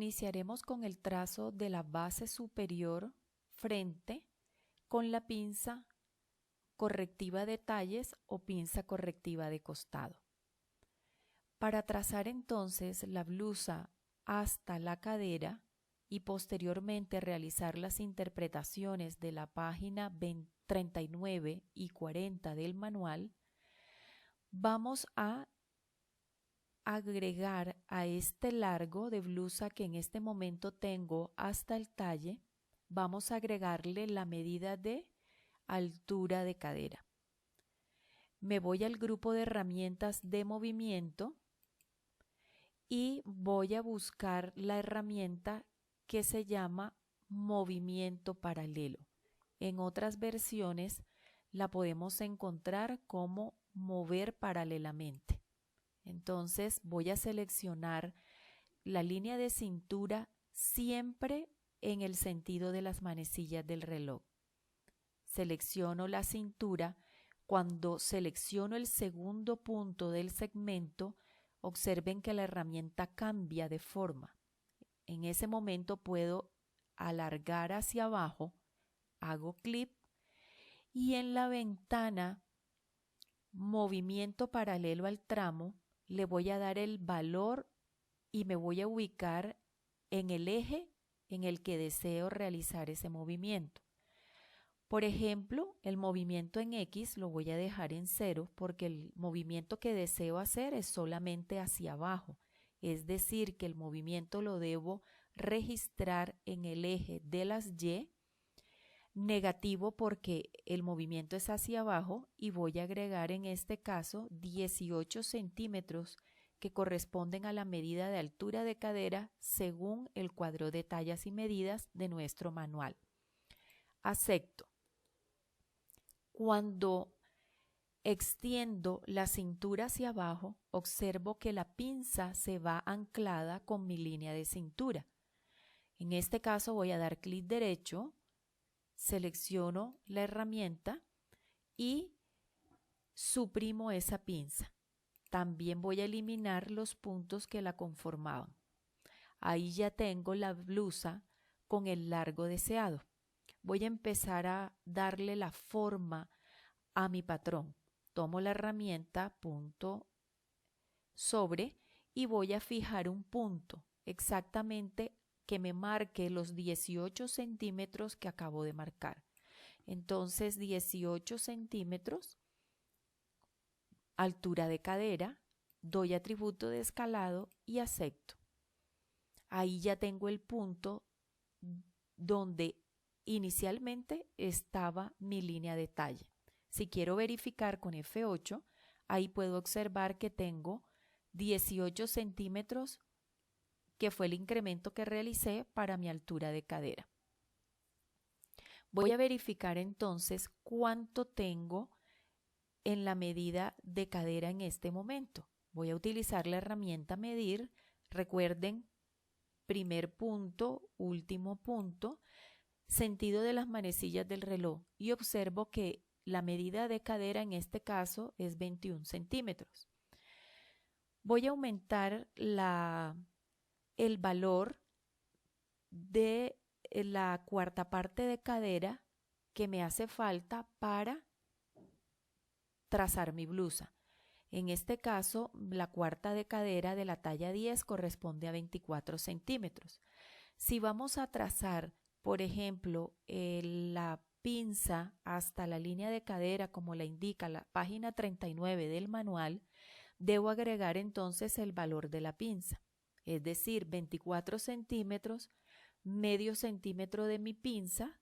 Iniciaremos con el trazo de la base superior frente con la pinza correctiva de talles o pinza correctiva de costado. Para trazar entonces la blusa hasta la cadera y posteriormente realizar las interpretaciones de la página 39 y 40 del manual, vamos a agregar a este largo de blusa que en este momento tengo hasta el talle, vamos a agregarle la medida de altura de cadera. Me voy al grupo de herramientas de movimiento y voy a buscar la herramienta que se llama movimiento paralelo. En otras versiones la podemos encontrar como mover paralelamente. Entonces voy a seleccionar la línea de cintura siempre en el sentido de las manecillas del reloj. Selecciono la cintura. Cuando selecciono el segundo punto del segmento, observen que la herramienta cambia de forma. En ese momento puedo alargar hacia abajo, hago clic y en la ventana movimiento paralelo al tramo le voy a dar el valor y me voy a ubicar en el eje en el que deseo realizar ese movimiento. Por ejemplo, el movimiento en X lo voy a dejar en 0 porque el movimiento que deseo hacer es solamente hacia abajo. Es decir, que el movimiento lo debo registrar en el eje de las Y, negativo porque el movimiento es hacia abajo y voy a agregar en este caso 18 centímetros que corresponden a la medida de altura de cadera según el cuadro de tallas y medidas de nuestro manual. Acepto. Cuando extiendo la cintura hacia abajo, observo que la pinza se va anclada con mi línea de cintura. En este caso voy a dar clic derecho, selecciono la herramienta y suprimo esa pinza. También voy a eliminar los puntos que la conformaban. Ahí ya tengo la blusa con el largo deseado. Voy a empezar a darle la forma a mi patrón. Tomo la herramienta punto sobre y voy a fijar un punto exactamente que me marque los 18 centímetros que acabo de marcar. Entonces 18 centímetros, altura de cadera, doy atributo de escalado y acepto. Ahí ya tengo el punto donde inicialmente estaba mi línea de talle. Si quiero verificar con F8, ahí puedo observar que tengo 18 centímetros, que fue el incremento que realicé para mi altura de cadera. Voy a verificar entonces cuánto tengo en la medida de cadera en este momento. Voy a utilizar la herramienta medir. Recuerden, primer punto, último punto, sentido de las manecillas del reloj y observo que la medida de cadera en este caso es 21 centímetros. Voy a aumentar el valor de la cuarta parte de cadera que me hace falta para trazar mi blusa. En este caso, la cuarta de cadera de la talla 10 corresponde a 24 centímetros. Si vamos a trazar, por ejemplo, la pinza hasta la línea de cadera, como la indica la página 39 del manual, debo agregar entonces el valor de la pinza, es decir, 24 centímetros, medio centímetro de mi pinza,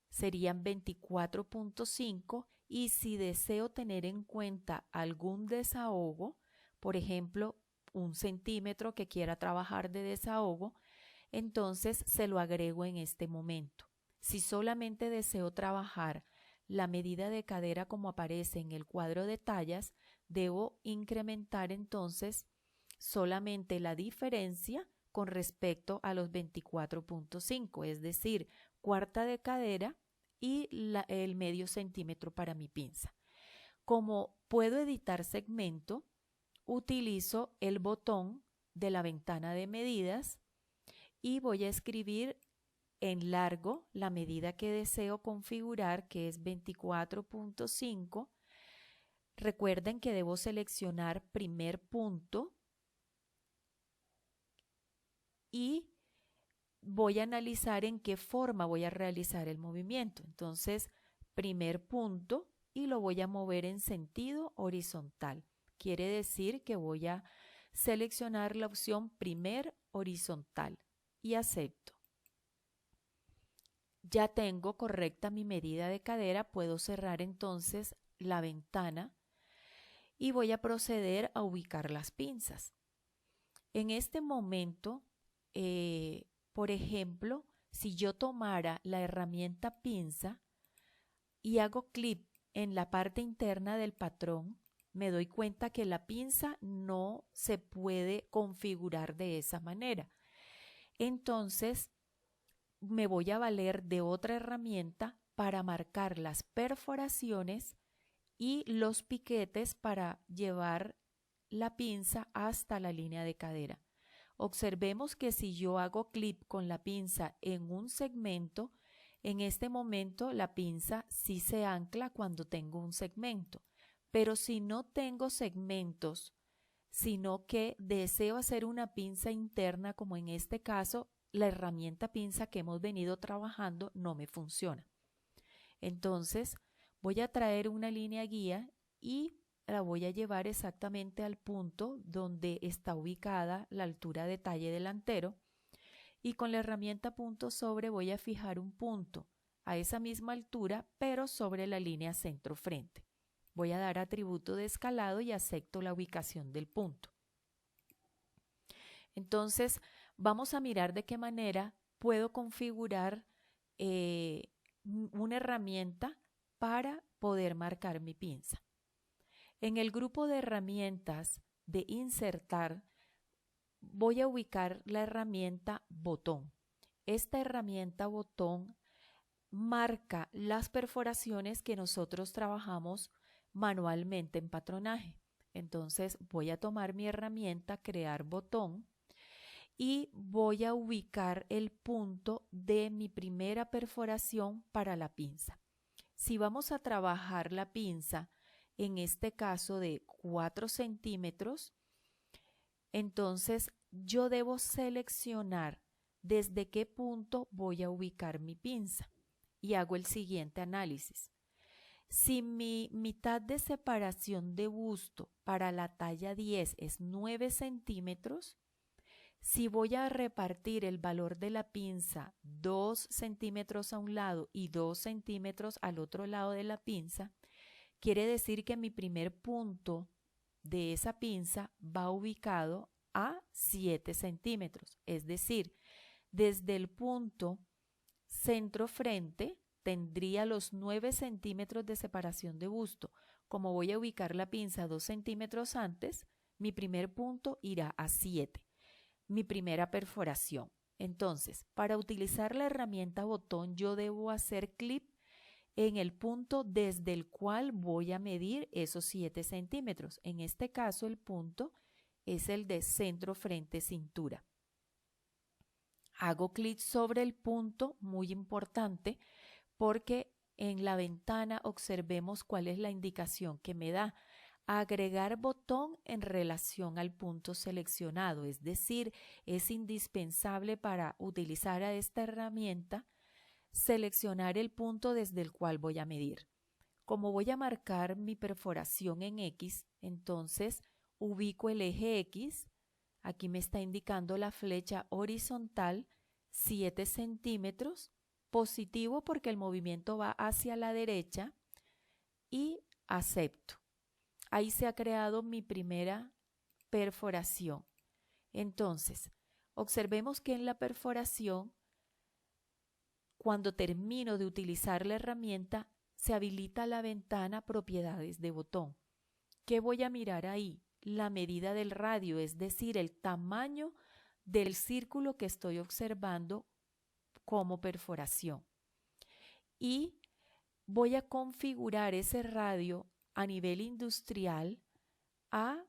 serían 24.5 y si deseo tener en cuenta algún desahogo, por ejemplo, 1 centímetro que quiera trabajar de desahogo, entonces se lo agrego en este momento. Si solamente deseo trabajar la medida de cadera como aparece en el cuadro de tallas, debo incrementar entonces solamente la diferencia con respecto a los 24.5, es decir, cuarta de cadera y el medio centímetro para mi pinza. Como puedo editar segmento, utilizo el botón de la ventana de medidas y voy a escribir en largo la medida que deseo configurar, que es 24.5. Recuerden que debo seleccionar primer punto y voy a analizar en qué forma voy a realizar el movimiento. Entonces, primer punto y lo voy a mover en sentido horizontal. Quiere decir que voy a seleccionar la opción primer horizontal y acepto. Ya tengo correcta mi medida de cadera, puedo cerrar entonces la ventana y voy a proceder a ubicar las pinzas. En este momento, por ejemplo, si yo tomara la herramienta pinza y hago clic en la parte interna del patrón, me doy cuenta que la pinza no se puede configurar de esa manera. Entonces, me voy a valer de otra herramienta para marcar las perforaciones y los piquetes para llevar la pinza hasta la línea de cadera. Observemos que si yo hago clic con la pinza en un segmento, en este momento la pinza sí se ancla cuando tengo un segmento, pero si no tengo segmentos, sino que deseo hacer una pinza interna, como en este caso, la herramienta pinza que hemos venido trabajando no me funciona. Entonces, voy a traer una línea guía y la voy a llevar exactamente al punto donde está ubicada la altura de talle delantero y con la herramienta punto sobre voy a fijar un punto a esa misma altura pero sobre la línea centro frente. Voy a dar atributo de escalado y acepto la ubicación del punto. Entonces vamos a mirar de qué manera puedo configurar una herramienta para poder marcar mi pinza. En el grupo de herramientas de insertar voy a ubicar la herramienta botón. Esta herramienta botón marca las perforaciones que nosotros trabajamos manualmente en patronaje. Entonces voy a tomar mi herramienta crear botón y voy a ubicar el punto de mi primera perforación para la pinza. Si vamos a trabajar la pinza, en este caso de 4 centímetros, entonces yo debo seleccionar desde qué punto voy a ubicar mi pinza y hago el siguiente análisis. Si mi mitad de separación de busto para la talla 10 es 9 centímetros, si voy a repartir el valor de la pinza 2 centímetros a un lado y 2 centímetros al otro lado de la pinza, quiere decir que mi primer punto de esa pinza va ubicado a 7 centímetros. Es decir, desde el punto centro frente tendría los 9 centímetros de separación de busto. Como voy a ubicar la pinza 2 centímetros antes, mi primer punto irá a 7. Mi primera perforación. Entonces, para utilizar la herramienta botón, yo debo hacer clic en el punto desde el cual voy a medir esos 7 centímetros. En este caso, el punto es el de centro frente cintura. Hago clic sobre el punto, muy importante, porque en la ventana observemos cuál es la indicación que me da. Agregar botón en relación al punto seleccionado, es decir, es indispensable para utilizar a esta herramienta seleccionar el punto desde el cual voy a medir. Como voy a marcar mi perforación en X, entonces ubico el eje X, aquí me está indicando la flecha horizontal 7 centímetros, positivo porque el movimiento va hacia la derecha y acepto. Ahí se ha creado mi primera perforación. Entonces, observemos que en la perforación, cuando termino de utilizar la herramienta, se habilita la ventana Propiedades de botón. ¿Qué voy a mirar ahí? La medida del radio, es decir, el tamaño del círculo que estoy observando como perforación. Y voy a configurar ese radio a nivel industrial a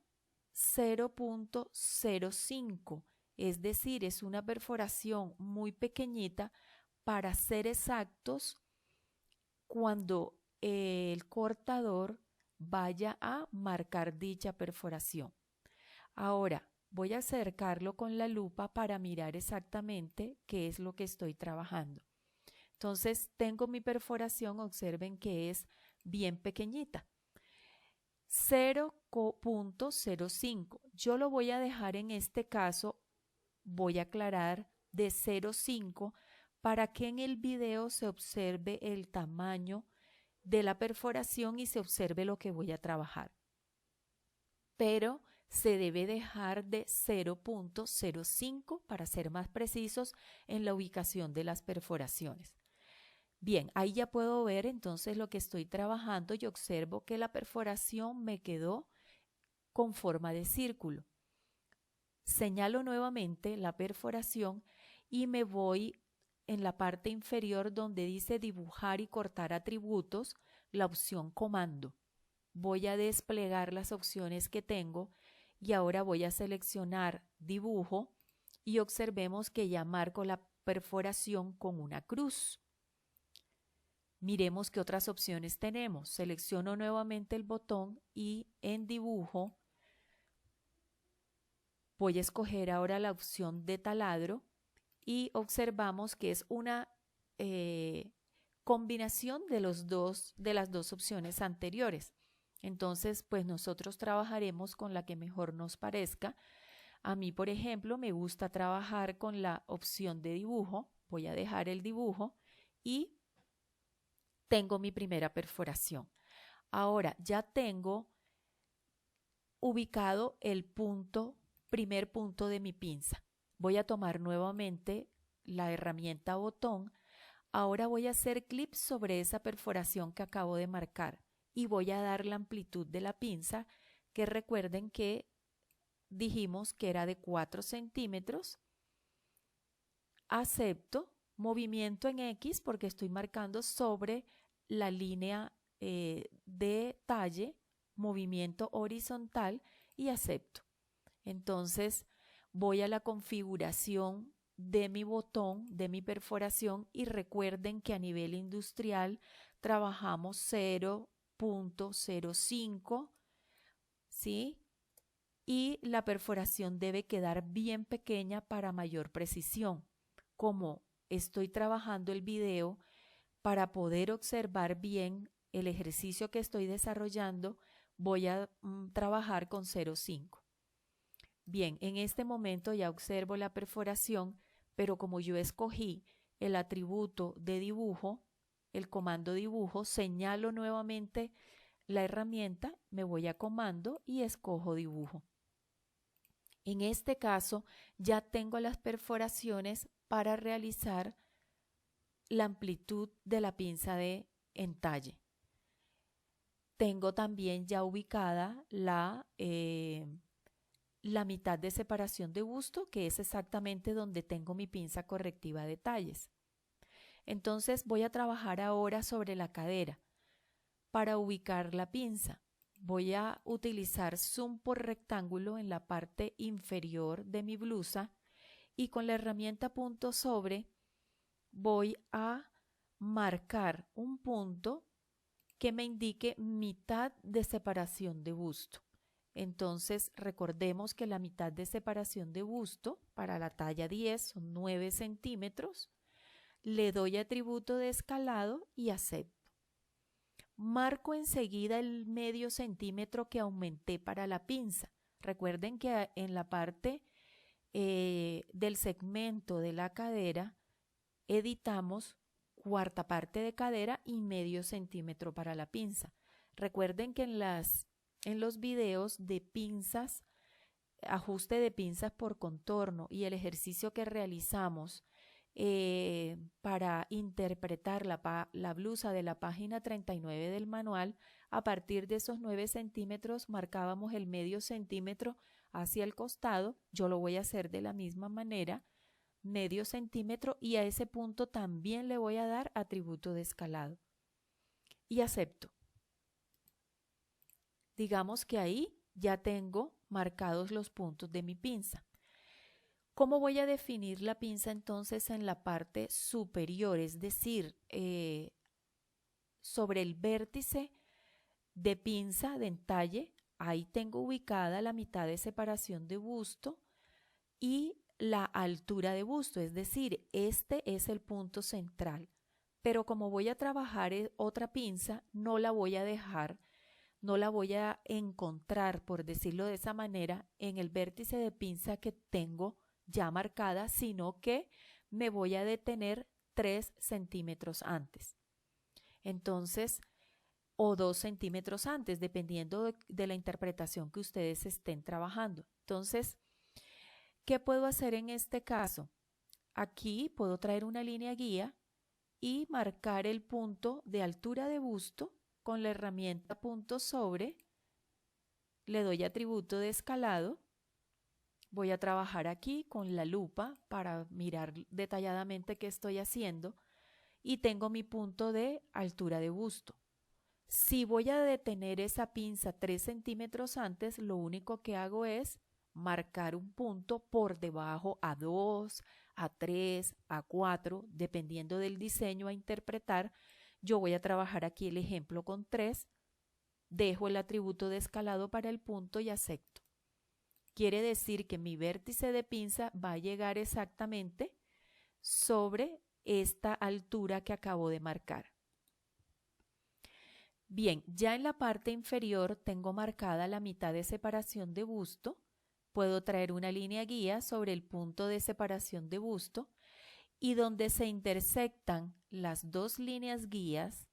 0.05. Es decir, es una perforación muy pequeñita para ser exactos cuando el cortador vaya a marcar dicha perforación. Ahora voy a acercarlo con la lupa para mirar exactamente qué es lo que estoy trabajando. Entonces tengo mi perforación, observen que es bien pequeñita. 0.05. Yo lo voy a dejar en este caso, voy a aclarar de 0.5 para que en el video se observe el tamaño de la perforación y se observe lo que voy a trabajar. Pero se debe dejar de 0.05 para ser más precisos en la ubicación de las perforaciones. Bien, ahí ya puedo ver entonces lo que estoy trabajando y observo que la perforación me quedó con forma de círculo. Señalo nuevamente la perforación y me voy en la parte inferior donde dice dibujar y cortar atributos, la opción comando. Voy a desplegar las opciones que tengo y ahora voy a seleccionar dibujo y observemos que ya marco la perforación con una cruz. Miremos qué otras opciones tenemos. Selecciono nuevamente el botón y en dibujo voy a escoger ahora la opción de taladro y observamos que es una combinación de las dos opciones anteriores. Entonces, pues nosotros trabajaremos con la que mejor nos parezca. A mí, por ejemplo, me gusta trabajar con la opción de dibujo. Voy a dejar el dibujo y tengo mi primera perforación. Ahora ya tengo ubicado el primer punto de mi pinza. Voy a tomar nuevamente la herramienta botón. Ahora voy a hacer clic sobre esa perforación que acabo de marcar y voy a dar la amplitud de la pinza, que recuerden que dijimos que era de 4 centímetros. Acepto, movimiento en X porque estoy marcando sobre la línea de talle, movimiento horizontal y acepto. Entonces voy a la configuración de mi botón, de mi perforación y recuerden que a nivel industrial trabajamos 0.05, ¿sí? Y la perforación debe quedar bien pequeña para mayor precisión. Como estoy trabajando el video, para poder observar bien el ejercicio que estoy desarrollando, voy a trabajar con 0.5. Bien, en este momento ya observo la perforación, pero como yo escogí el atributo de dibujo, el comando dibujo, señalo nuevamente la herramienta, me voy a comando y escojo dibujo. En este caso ya tengo las perforaciones para realizar la amplitud de la pinza de entalle. Tengo también ya ubicada la mitad de separación de busto, que es exactamente donde tengo mi pinza correctiva de talles. Entonces voy a trabajar ahora sobre la cadera. Para ubicar la pinza, voy a utilizar zoom por rectángulo en la parte inferior de mi blusa y con la herramienta punto sobre voy a marcar un punto que me indique mitad de separación de busto. Entonces recordemos que la mitad de separación de busto para la talla 10 son 9 centímetros. Le doy atributo de escalado y acepto. Marco enseguida el medio centímetro que aumenté para la pinza. Recuerden que en la parte del segmento de la cadera editamos cuarta parte de cadera y medio centímetro para la pinza. Recuerden que en los videos de pinzas, ajuste de pinzas por contorno y el ejercicio que realizamos para interpretar la blusa de la página 39 del manual, a partir de esos 9 centímetros marcábamos el medio centímetro hacia el costado. Yo lo voy a hacer de la misma manera, medio centímetro, y a ese punto también le voy a dar atributo de escalado y acepto. Digamos que ahí ya tengo marcados los puntos de mi pinza. ¿Cómo voy a definir la pinza entonces en la parte superior? Es decir, sobre el vértice de pinza de entalle, ahí tengo ubicada la mitad de separación de busto y la altura de busto, es decir, este es el punto central. Pero como voy a trabajar otra pinza, no la voy a dejar, no la voy a encontrar, por decirlo de esa manera, en el vértice de pinza que tengo ya marcada, sino que me voy a detener 3 centímetros antes. Entonces, o 2 centímetros antes, dependiendo de la interpretación que ustedes estén trabajando. Entonces, ¿qué puedo hacer en este caso? Aquí puedo traer una línea guía y marcar el punto de altura de busto con la herramienta punto sobre. Le doy atributo de escalado. Voy a trabajar aquí con la lupa para mirar detalladamente qué estoy haciendo y tengo mi punto de altura de busto. Si voy a detener esa pinza 3 centímetros antes, lo único que hago es marcar un punto por debajo a 2, a 3, a 4, dependiendo del diseño a interpretar. Yo voy a trabajar aquí el ejemplo con 3, dejo el atributo de escalado para el punto y acepto. Quiere decir que mi vértice de pinza va a llegar exactamente sobre esta altura que acabo de marcar. Bien, ya en la parte inferior tengo marcada la mitad de separación de busto. Puedo traer una línea guía sobre el punto de separación de busto y donde se intersectan las dos líneas guías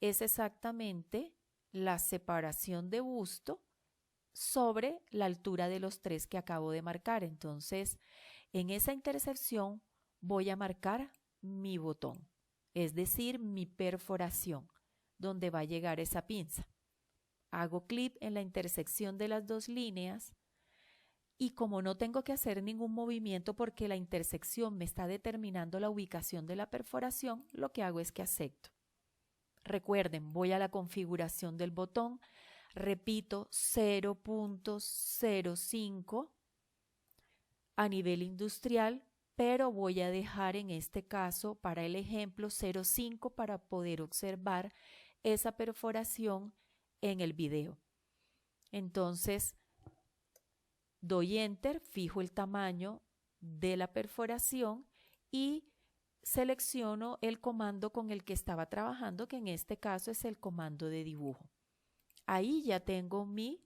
es exactamente la separación de busto sobre la altura de los 3 que acabo de marcar. Entonces, en esa intersección voy a marcar mi botón, es decir, mi perforación, donde va a llegar esa pinza. Hago clic en la intersección de las dos líneas y como no tengo que hacer ningún movimiento porque la intersección me está determinando la ubicación de la perforación, lo que hago es que acepto. Recuerden, voy a la configuración del botón, repito 0.05 a nivel industrial, pero voy a dejar en este caso para el ejemplo 0.5 para poder observar esa perforación en el video. Entonces doy enter, fijo el tamaño de la perforación y selecciono el comando con el que estaba trabajando, que en este caso es el comando de dibujo. Ahí ya tengo mi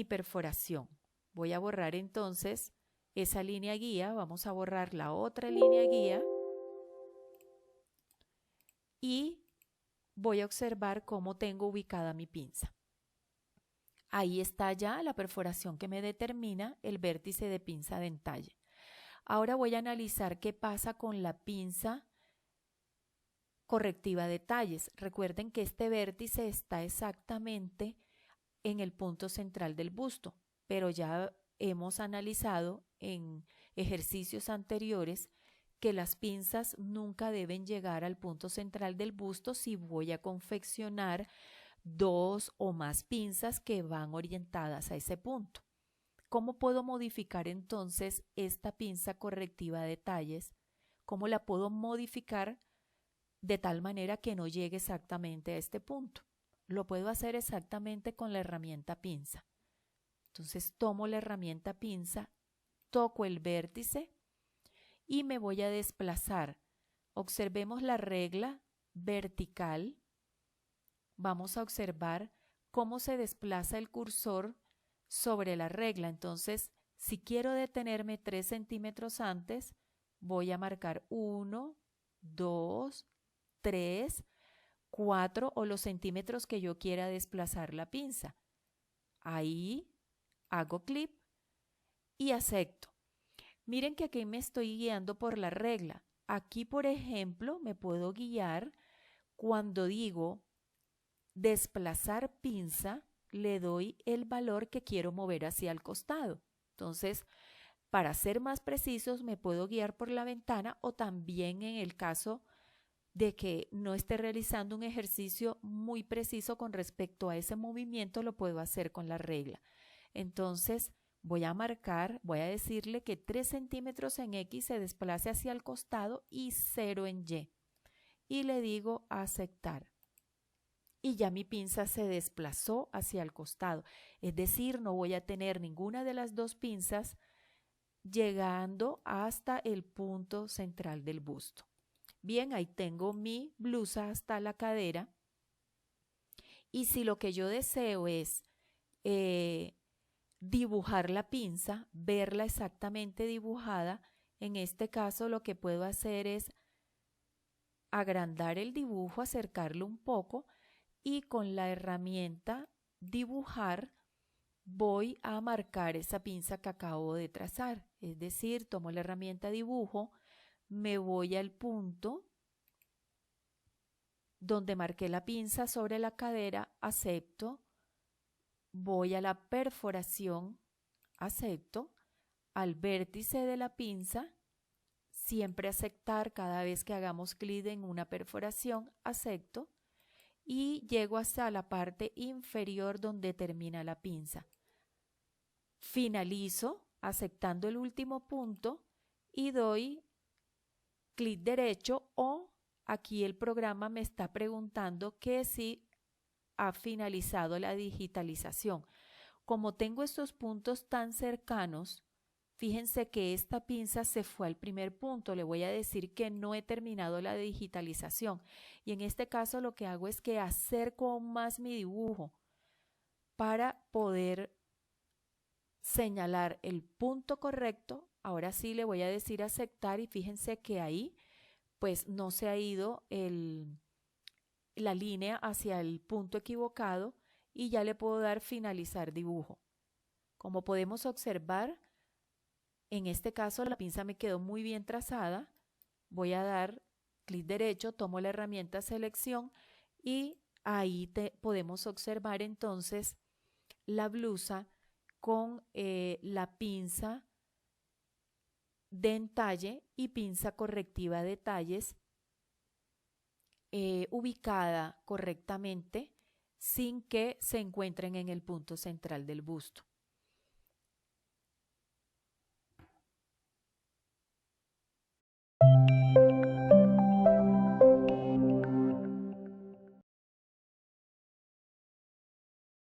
perforación. Voy a borrar entonces esa línea guía, vamos a borrar la otra línea guía y voy a observar cómo tengo ubicada mi pinza. Ahí está ya la perforación que me determina el vértice de pinza de entalle. Ahora voy a analizar qué pasa con la pinza correctiva de talles. Recuerden que este vértice está exactamente en el punto central del busto, pero ya hemos analizado en ejercicios anteriores que las pinzas nunca deben llegar al punto central del busto si voy a confeccionar 2 o más pinzas que van orientadas a ese punto. ¿Cómo puedo modificar entonces esta pinza correctiva de talles? ¿Cómo la puedo modificar de tal manera que no llegue exactamente a este punto? Lo puedo hacer exactamente con la herramienta pinza. Entonces tomo la herramienta pinza, toco el vértice y me voy a desplazar. Observemos la regla vertical. Vamos a observar cómo se desplaza el cursor sobre la regla. Entonces, si quiero detenerme 3 centímetros antes, voy a marcar 1, 2, 3, 4 o los centímetros que yo quiera desplazar la pinza. Ahí hago clic y acepto. Miren que aquí me estoy guiando por la regla. Aquí, por ejemplo, me puedo guiar cuando digo desplazar pinza, le doy el valor que quiero mover hacia el costado. Entonces, para ser más precisos, me puedo guiar por la ventana o también en el caso de que no esté realizando un ejercicio muy preciso con respecto a ese movimiento, lo puedo hacer con la regla. Entonces, voy a marcar, voy a decirle que 3 centímetros en X se desplace hacia el costado y 0 en Y. Y le digo aceptar. Y ya mi pinza se desplazó hacia el costado. Es decir, no voy a tener ninguna de las dos pinzas llegando hasta el punto central del busto. Bien, ahí tengo mi blusa hasta la cadera. Y si lo que yo deseo es dibujar la pinza, verla exactamente dibujada, en este caso lo que puedo hacer es agrandar el dibujo, acercarlo un poco y con la herramienta dibujar voy a marcar esa pinza que acabo de trazar. Es decir, tomo la herramienta dibujo, me voy al punto donde marqué la pinza sobre la cadera, acepto, voy a la perforación, acepto, al vértice de la pinza, siempre aceptar cada vez que hagamos clic en una perforación, acepto, y llego hasta la parte inferior donde termina la pinza. Finalizo aceptando el último punto y doy clic derecho o aquí el programa me está preguntando que si ha finalizado la digitalización. Como tengo estos puntos tan cercanos, fíjense que esta pinza se fue al primer punto. Le voy a decir que no he terminado la digitalización. Y en este caso lo que hago es que acerco aún más mi dibujo para poder señalar el punto correcto. Ahora sí le voy a decir aceptar y fíjense que ahí pues no se ha ido la línea hacia el punto equivocado y ya le puedo dar finalizar dibujo. Como podemos observar, en este caso la pinza me quedó muy bien trazada. Voy a dar clic derecho, tomo la herramienta selección y ahí podemos observar entonces la blusa con la pinza de entalle y pinza correctiva de talles ubicada correctamente sin que se encuentren en el punto central del busto.